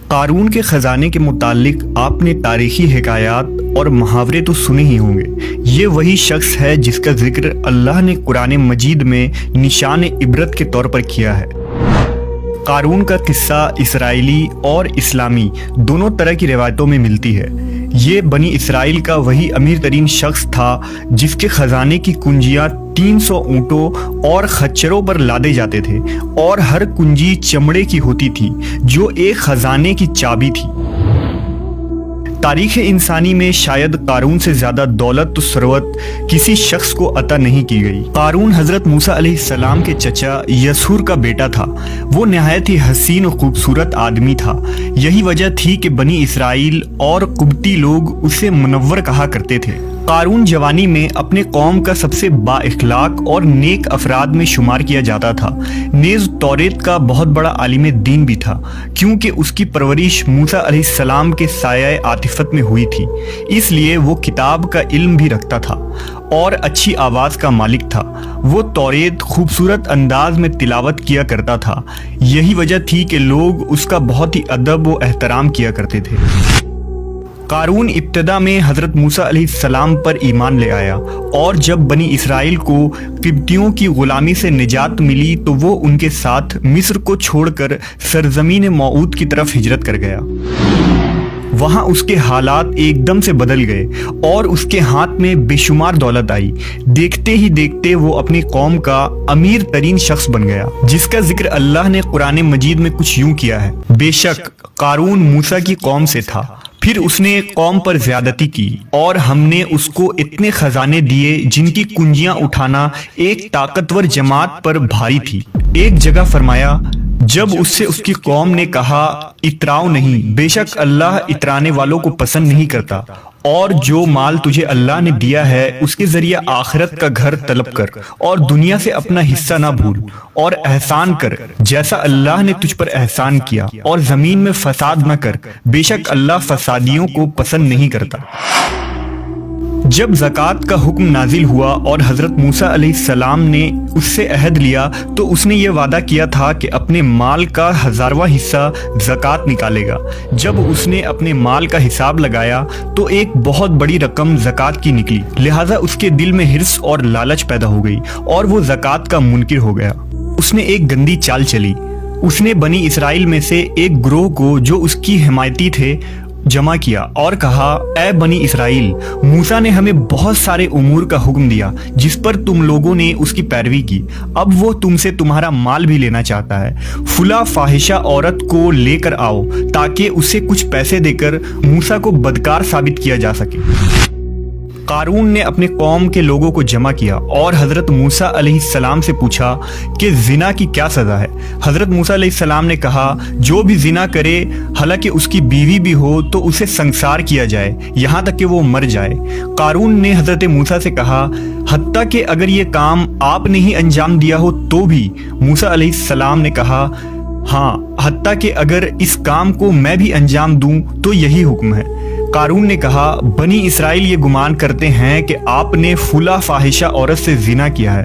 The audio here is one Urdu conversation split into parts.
قارون کے خزانے کے متعلق آپ نے تاریخی حکایات اور محاورے تو سنے ہی ہوں گے۔ یہ وہی شخص ہے جس کا ذکر اللہ نے قرآن مجید میں نشان عبرت کے طور پر کیا ہے۔ قارون کا قصہ اسرائیلی اور اسلامی دونوں طرح کی روایتوں میں ملتی ہے۔ یہ بنی اسرائیل کا وہی امیر ترین شخص تھا جس کے خزانے کی کنجیاں 300 اونٹوں اور خچروں پر لادے جاتے تھے، اور ہر کنجی چمڑے کی ہوتی تھی جو ایک خزانے کی چابی تھی۔ تاریخ انسانی میں شاید قارون سے زیادہ دولت و ثروت کسی شخص کو عطا نہیں کی گئی۔ قارون حضرت موسیٰ علیہ السلام کے چچا یسور کا بیٹا تھا۔ وہ نہایت ہی حسین و خوبصورت آدمی تھا۔ یہی وجہ تھی کہ بنی اسرائیل اور قبطی لوگ اسے منور کہا کرتے تھے۔ قارون جوانی میں اپنے قوم کا سب سے با اخلاق اور نیک افراد میں شمار کیا جاتا تھا، نیز توریت کا بہت بڑا عالم دین بھی تھا، کیونکہ اس کی پرورش موسیٰ علیہ السلام کے سایہ عاطفت میں ہوئی تھی، اس لیے وہ کتاب کا علم بھی رکھتا تھا اور اچھی آواز کا مالک تھا۔ وہ توریت خوبصورت انداز میں تلاوت کیا کرتا تھا، یہی وجہ تھی کہ لوگ اس کا بہت ہی ادب و احترام کیا کرتے تھے۔ قارون ابتدا میں حضرت موسیٰ علیہ السلام پر ایمان لے آیا، اور جب بنی اسرائیل کو قبطیوں کی غلامی سے نجات ملی تو وہ ان کے ساتھ مصر کو چھوڑ کر سرزمین موعود کی طرف ہجرت کر گیا۔ وہاں اس کے حالات ایک دم سے بدل گئے اور اس کے ہاتھ میں بے شمار دولت آئی۔ دیکھتے ہی دیکھتے وہ اپنی قوم کا امیر ترین شخص بن گیا، جس کا ذکر اللہ نے قرآن مجید میں کچھ یوں کیا ہے: بے شک قارون موسیٰ کی قوم سے تھا، پھر اس نے قوم پر زیادتی کی، اور ہم نے اس کو اتنے خزانے دیے جن کی کنجیاں اٹھانا ایک طاقتور جماعت پر بھاری تھی۔ ایک جگہ فرمایا، جب اس سے اس کی قوم نے کہا اتراؤ نہیں، بے شک اللہ اترانے والوں کو پسند نہیں کرتا، اور جو مال تجھے اللہ نے دیا ہے اس کے ذریعے آخرت کا گھر طلب کر، اور دنیا سے اپنا حصہ نہ بھول، اور احسان کر جیسا اللہ نے تجھ پر احسان کیا، اور زمین میں فساد نہ کر، بے شک اللہ فسادیوں کو پسند نہیں کرتا۔ جب زکوٰۃ کا حکم نازل ہوا اور حضرت موسیٰ علیہ السلام نے اس سے عہد لیا تو اس نے یہ وعدہ کیا تھا کہ اپنے مال کا 1000واں حصہ زکوٰۃ نکالے گا۔ جب اس نے اپنے مال کا حساب لگایا تو ایک بہت بڑی رقم زکوٰۃ کی نکلی، لہٰذا اس کے دل میں حرص اور لالچ پیدا ہو گئی اور وہ زکوٰۃ کا منکر ہو گیا۔ اس نے ایک گندی چال چلی۔ اس نے بنی اسرائیل میں سے ایک گروہ کو جو اس کی حمایتی تھے جمع کیا اور کہا، اے بنی اسرائیل، موسیٰ نے ہمیں بہت سارے امور کا حکم دیا جس پر تم لوگوں نے اس کی پیروی کی، اب وہ تم سے تمہارا مال بھی لینا چاہتا ہے۔ فلاں فاحشہ عورت کو لے کر آؤ تاکہ اسے کچھ پیسے دے کر موسیٰ کو بدکار ثابت کیا جا سکے۔ قارون نے اپنے قوم کے لوگوں کو جمع کیا اور حضرت موسیٰ علیہ السلام سے پوچھا کہ زنا کی کیا سزا ہے۔ حضرت موسیٰ علیہ السلام نے کہا، جو بھی زنا کرے حالانکہ اس کی بیوی بھی ہو تو اسے سنسار کیا جائے یہاں تک کہ وہ مر جائے۔ قارون نے حضرت موسیٰ سے کہا، حتیٰ کہ اگر یہ کام آپ نے ہی انجام دیا ہو تو بھی؟ موسیٰ علیہ السلام نے کہا، ہاں، حتیٰ کہ اگر اس کام کو میں بھی انجام دوں تو یہی حکم ہے۔ قارون نے کہا، بنی اسرائیل یہ گمان کرتے ہیں کہ آپ نے فلاں فاحشہ عورت سے زنا کیا ہے۔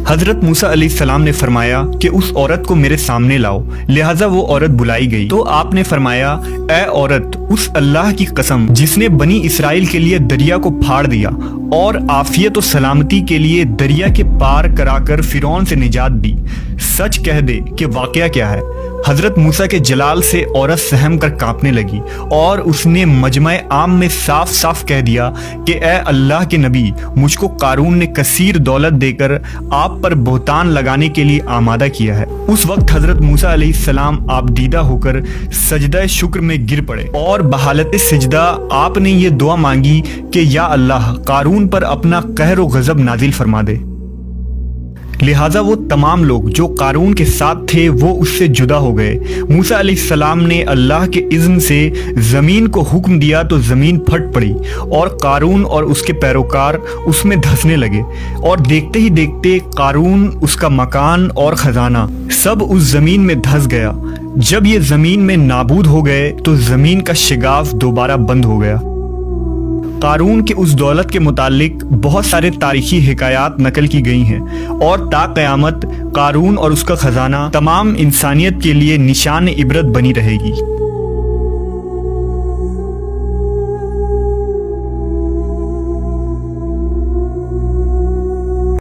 حضرت موسیٰ علیہ السلام نے فرمایا کہ اس عورت کو میرے سامنے لاؤ، لہٰذا وہ عورت بلائی گئی تو آپ نے فرمایا، اے عورت، اس اللہ کی قسم جس نے بنی اسرائیل کے لیے دریا کو پھاڑ دیا اور عافیت و سلامتی کے لیے دریا کے پار کرا کر فرعون سے نجات دی، سچ کہہ دے کہ واقعہ کیا ہے۔ حضرت موسیٰ کے جلال سے عورت سہم کر کانپنے لگی اور اس نے مجمع عام میں صاف صاف کہہ دیا کہ اے اللہ کے نبی، مجھ کو قارون نے کثیر دولت دے کر آپ پر بہتان لگانے کے لیے آمادہ کیا ہے۔ اس وقت حضرت موسیٰ علیہ السلام آپ دیدہ ہو کر سجدہ شکر میں گر پڑے اور بحالت سجدہ آپ نے یہ دعا مانگی کہ یا اللہ، قارون پر اپنا قہر و غضب نازل فرما دے۔ لہٰذا وہ تمام لوگ جو قارون کے ساتھ تھے وہ اس سے جدا ہو گئے۔ موسیٰ علیہ السلام نے اللہ کے اذن سے زمین کو حکم دیا تو زمین پھٹ پڑی اور قارون اور اس کے پیروکار اس میں دھسنے لگے، اور دیکھتے ہی دیکھتے قارون، اس کا مکان اور خزانہ سب اس زمین میں دھس گیا۔ جب یہ زمین میں نابود ہو گئے تو زمین کا شگاف دوبارہ بند ہو گیا۔ قارون کے اس دولت کے متعلق بہت سارے تاریخی حکایات نقل کی گئی ہیں، اور تا قیامت قارون اور اس کا خزانہ تمام انسانیت کے لیے نشان عبرت بنی رہے گی۔